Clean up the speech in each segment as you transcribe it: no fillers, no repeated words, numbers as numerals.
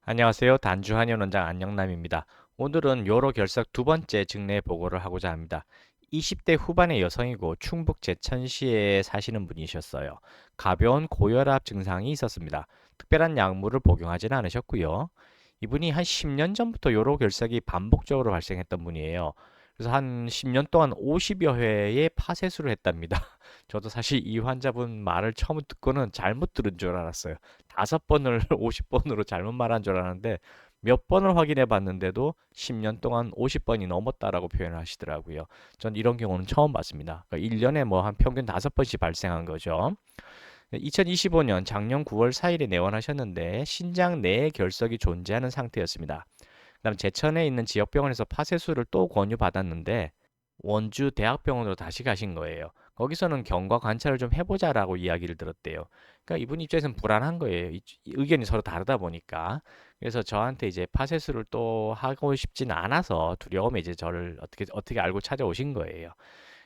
안녕하세요. 단주 한의원원장 안영남입니다. 오늘은 요로 결석 두 번째 증례 보고를 하고자 합니다. 20대 후반의 여성이고 충북 제천시에 사시는 분이셨어요. 가벼운 고혈압 증상이 있었습니다. 특별한 약물을 복용하지는 않으셨고요. 이분이 한 10년 전부터 요로 결석이 반복적으로 발생했던 분이에요. 그래서 한 10년 동안 50여 회의 파세술을 했답니다. 저도 사실 이 환자분 말을 처음 듣고는 잘못 들은 줄 알았어요. 5번을 50번으로 잘못 말한 줄 알았는데 몇 번을 확인해 봤는데도 10년 동안 50번이 넘었다라고 표현을 하시더라고요. 전 이런 경우는 처음 봤습니다. 그러니까 1년에 뭐 한 평균 5번씩 발생한 거죠. 2025년 작년 9월 4일에 내원하셨는데 신장 내에 결석이 존재하는 상태였습니다. 그다음 제천에 있는 지역병원에서 파쇄술을 또 권유받았는데 원주 대학병원으로 다시 가신 거예요. 거기서는 경과 관찰을 좀 해보자라고 이야기를 들었대요. 그러니까 이분 입장에서는 불안한 거예요. 의견이 서로 다르다 보니까. 그래서 저한테 이제 파쇄술을 또 하고 싶진 않아서 두려움에 이제 저를 어떻게 알고 찾아오신 거예요.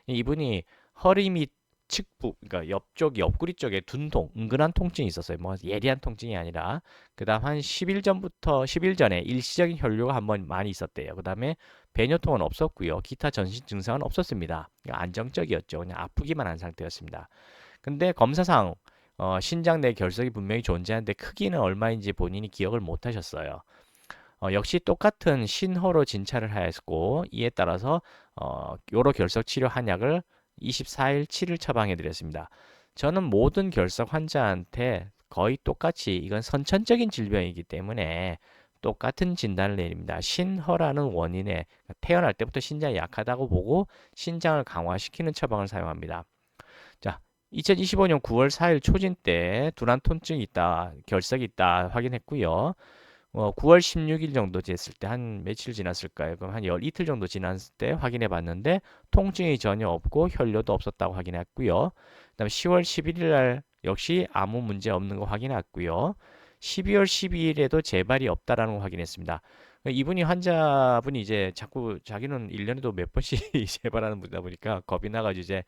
이분이 허리 밑 측부, 그러니까 옆쪽 옆구리 쪽에 둔통, 은근한 통증이 있었어요. 뭐 예리한 통증이 아니라. 그다음 한 10일 전부터 10일 전에 일시적인 혈류가 한번 많이 있었대요. 그다음에 배뇨통은 없었고요. 기타 전신 증상은 없었습니다. 그러니까 안정적이었죠. 그냥 아프기만 한 상태였습니다. 근데 검사상 신장 내 결석이 분명히 존재하는데 크기는 얼마인지 본인이 기억을 못 하셨어요. 역시 똑같은 신호로 진찰을 하였고 이에 따라서 요로 결석 치료 한약을 24일 7일 처방해 드렸습니다. 저는 모든 결석 환자한테 거의 똑같이 이건 선천적인 질병이기 때문에 똑같은 진단을 내립니다. 신허라는 원인에 태어날 때부터 신장이 약하다고 보고 신장을 강화시키는 처방을 사용합니다. 자, 2025년 9월 4일 초진 때 둔한 통증이 있다, 결석이 있다 확인했고요. 9월 16일 정도 됐을 때 한 며칠 지났을까요? 그럼 한 이틀 정도 지났을 때 확인해 봤는데 통증이 전혀 없고 혈뇨도 없었다고 확인했고요. 그다음에 10월 11일 날 역시 아무 문제 없는 거 확인했고요. 12월 12일에도 재발이 없다라는 거 확인했습니다. 이분이 환자분이 이제 자꾸 자기는 1년에도 몇 번씩 재발하는 분이다 보니까 겁이 나가지고 이제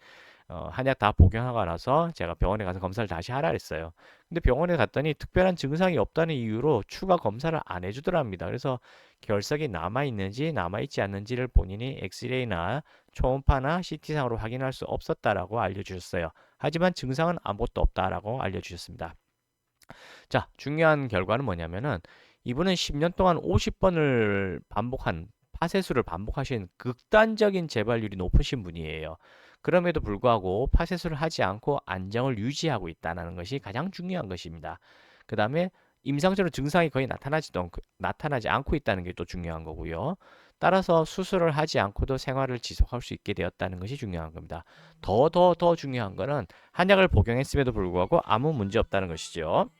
한약 다 복용하고 나서 제가 병원에 가서 검사를 다시 하라 했어요. 근데 병원에 갔더니 특별한 증상이 없다는 이유로 추가 검사를 안 해주더랍니다. 그래서 결석이 남아있는지 남아있지 않는지를 본인이 엑스레이나 초음파나 CT상으로 확인할 수 없었다라고 알려주셨어요. 하지만 증상은 아무것도 없다라고 알려주셨습니다. 자, 중요한 결과는 뭐냐면은 이분은 10년 동안 50번을 반복한 파쇄술을 반복하신 극단적인 재발률이 높으신 분이에요. 그럼에도 불구하고 파쇄술을 하지 않고 안정을 유지하고 있다는 것이 가장 중요한 것입니다. 그 다음에 임상적으로 증상이 거의 나타나지 않고 있다는 게 또 중요한 거고요. 따라서 수술을 하지 않고도 생활을 지속할 수 있게 되었다는 것이 중요한 겁니다. 더 중요한 거는 한약을 복용했음에도 불구하고 아무 문제 없다는 것이죠.